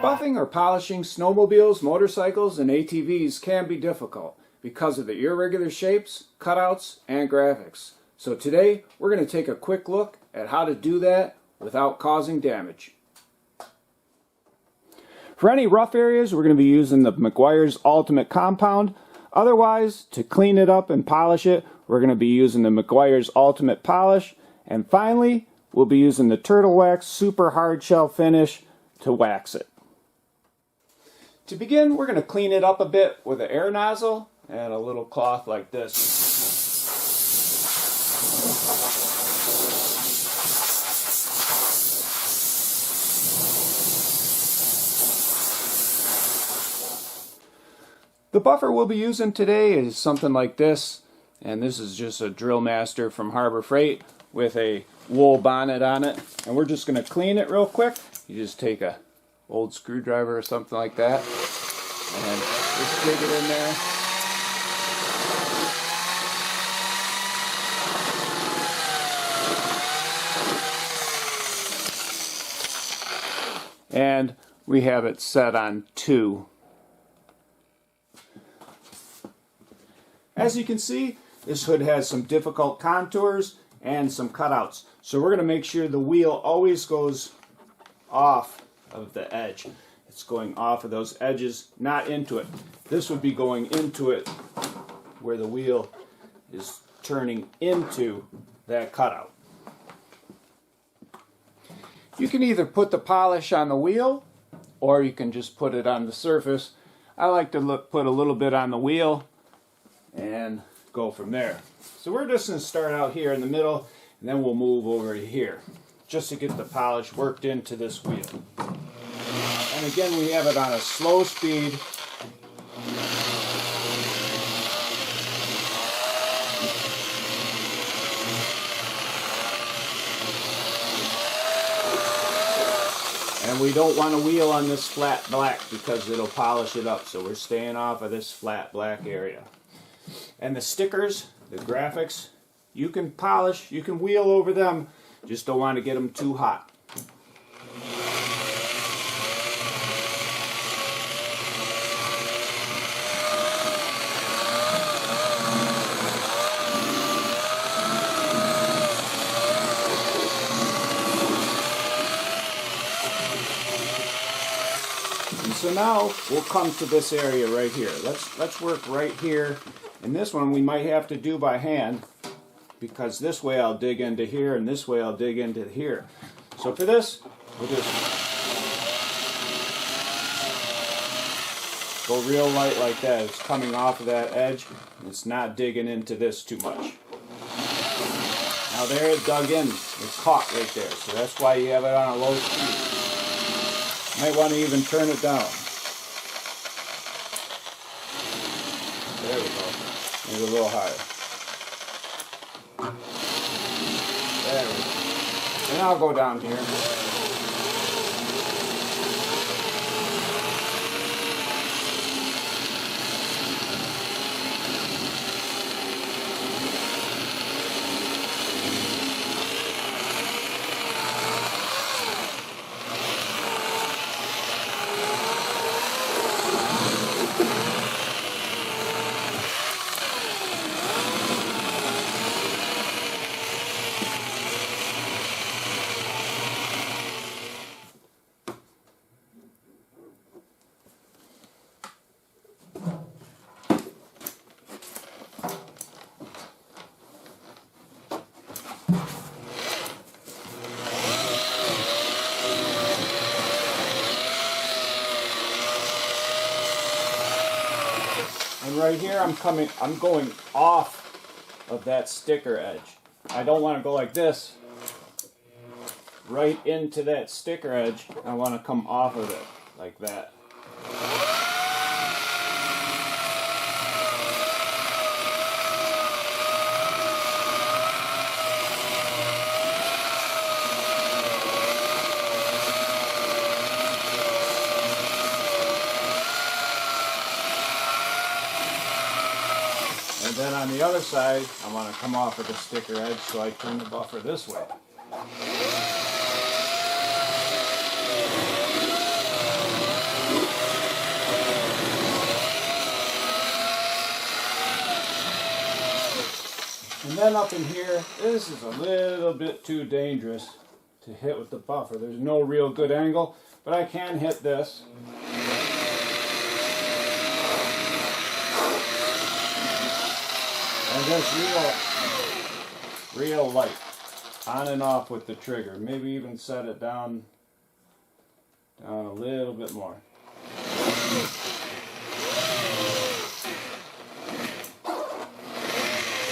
Buffing or polishing snowmobiles, motorcycles, and ATVs can be difficult because of the irregular shapes, cutouts, and graphics. So today we're going to take a quick look at how to do that without causing damage. For any rough areas, we're going to be using the Meguiar's Ultimate Compound. Otherwise, to clean it up and polish it, we're going to be using the Meguiar's Ultimate Polish. And finally, we'll be using the Turtle Wax Super Hard Shell Finish to wax it. To begin, we're going to clean it up a bit with an air nozzle and a little cloth like this. The buffer we'll be using today is something like this, and this is just a Drill Master from Harbor Freight with a wool bonnet on it. And we're just going to clean it real quick. You just take a old screwdriver or something like that and just dig it in there. And we have it set on 2. As you can see, this hood has some difficult contours and some cutouts. So we're going to make sure the wheel always goes off of the edge. It's going off of those edges, not into it. This would be going into it where the wheel is turning into that cutout. You can either put the polish on the wheel or you can just put it on the surface. I like to put a little bit on the wheel and go from there. So we're just going to start out here in the middle, and then we'll move over here just to get the polish worked into this wheel. And again, we have it on a slow speed. And we don't want a wheel on this flat black because it'll polish it up. So we're staying off of this flat black area. And the stickers, the graphics, you can polish, you can wheel over them, just don't want to get them too hot. And so now we'll come to this area right here. Let's work right here. And this one we might have to do by hand because this way I'll dig into here and this way I'll dig into here. So for this, we'll just go real light like that. It's coming off of that edge and it's not digging into this too much. Now there it dug in. It's caught right there. So that's why you have it on a low speed. You might want to even turn it down. There we go. Maybe a little higher. There we go. And I'll go down here. And right here I'm going off of that sticker edge. I don't want to go like this right into that sticker edge. I want to come off of it like that. And then on the other side, I want to come off of the sticker edge, so I turn the buffer this way. And then up in here, this is a little bit too dangerous to hit with the buffer. There's no real good angle, but I can hit this. And just real light, on and off with the trigger. Maybe even set it down a little bit more.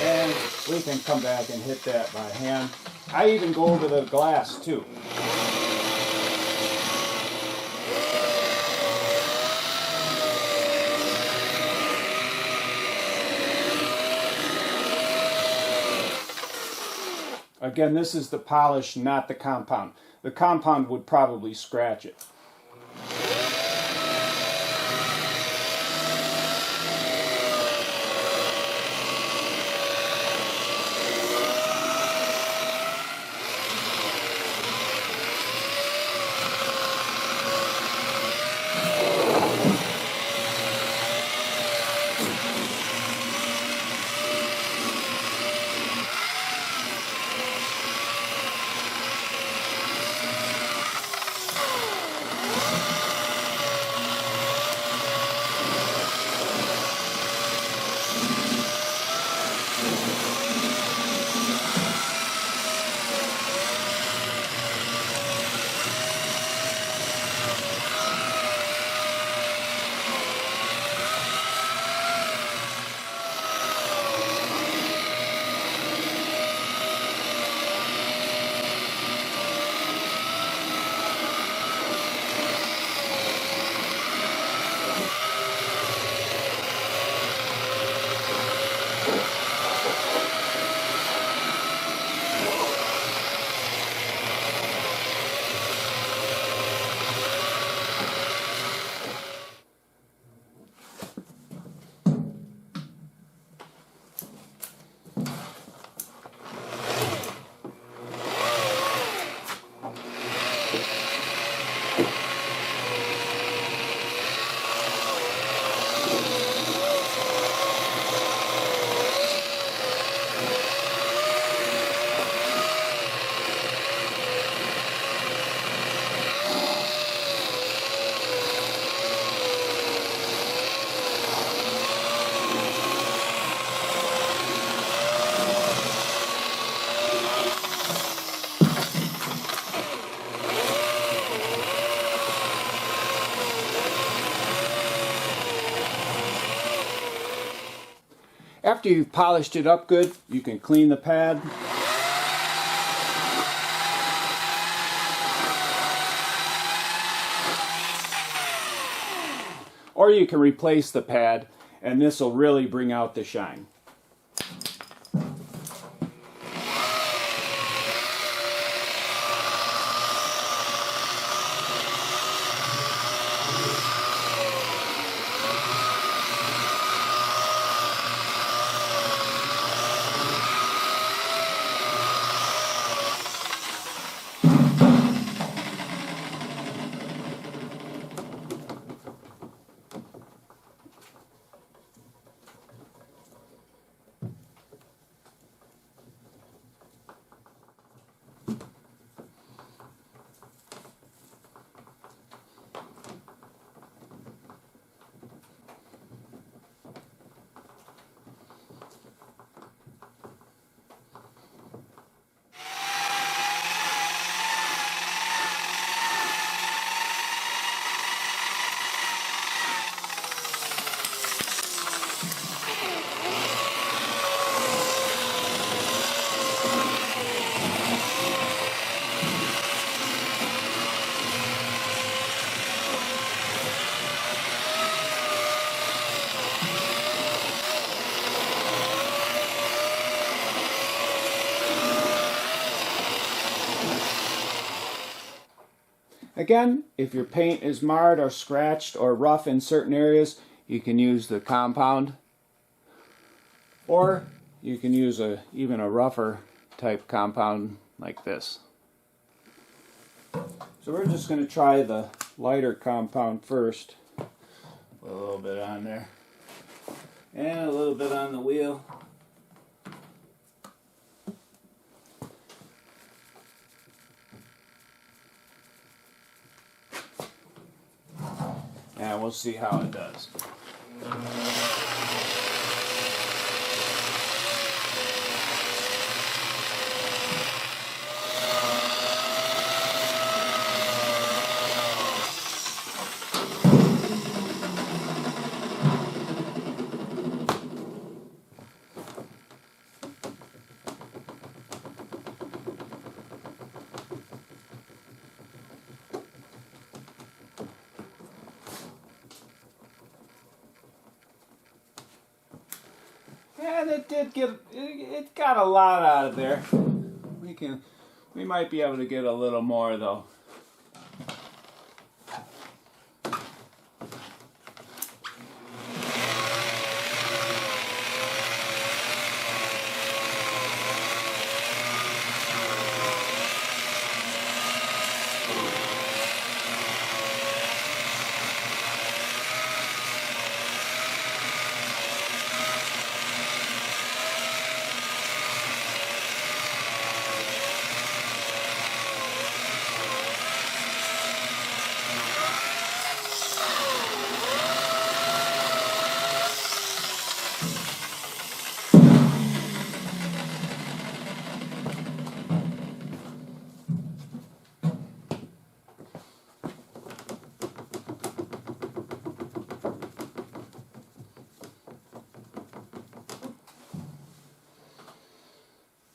And we can come back and hit that by hand. I even go over the glass too. Again, this is the polish, not the compound. The compound would probably scratch it. After you've polished it up good, you can clean the pad. Or you can replace the pad, and this will really bring out the shine. Again, if your paint is marred or scratched or rough in certain areas, you can use the compound, or you can use even a rougher type compound like this. So we're just going to try the lighter compound first. Put a little bit on there and a little bit on the wheel. we'll see how it does. And it got a lot out of there. We might be able to get a little more though.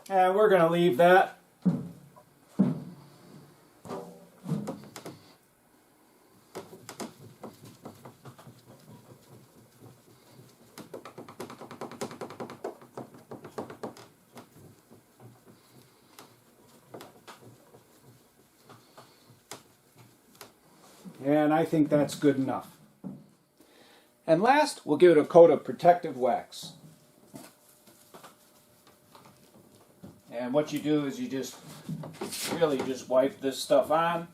And we're going to leave that. And I think that's good enough. And last, we'll give it a coat of protective wax. And what you do is you just really just wipe this stuff on,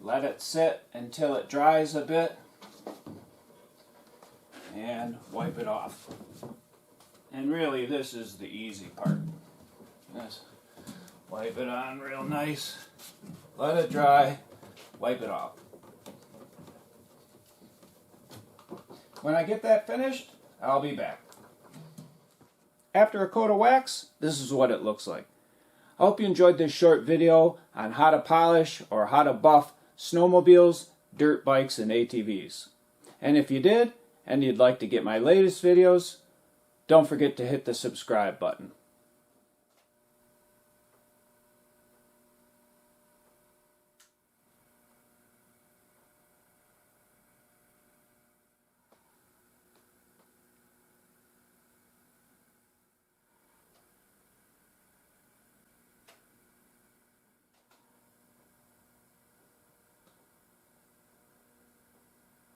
let it sit until it dries a bit, and wipe it off. And really this is the easy part. Just wipe it on real nice, let it dry, wipe it off. When I get that finished, I'll be back. After a coat of wax, this is what it looks like. I hope you enjoyed this short video on how to polish or how to buff snowmobiles, dirt bikes, and ATVs. And if you did, and you'd like to get my latest videos, don't forget to hit the subscribe button.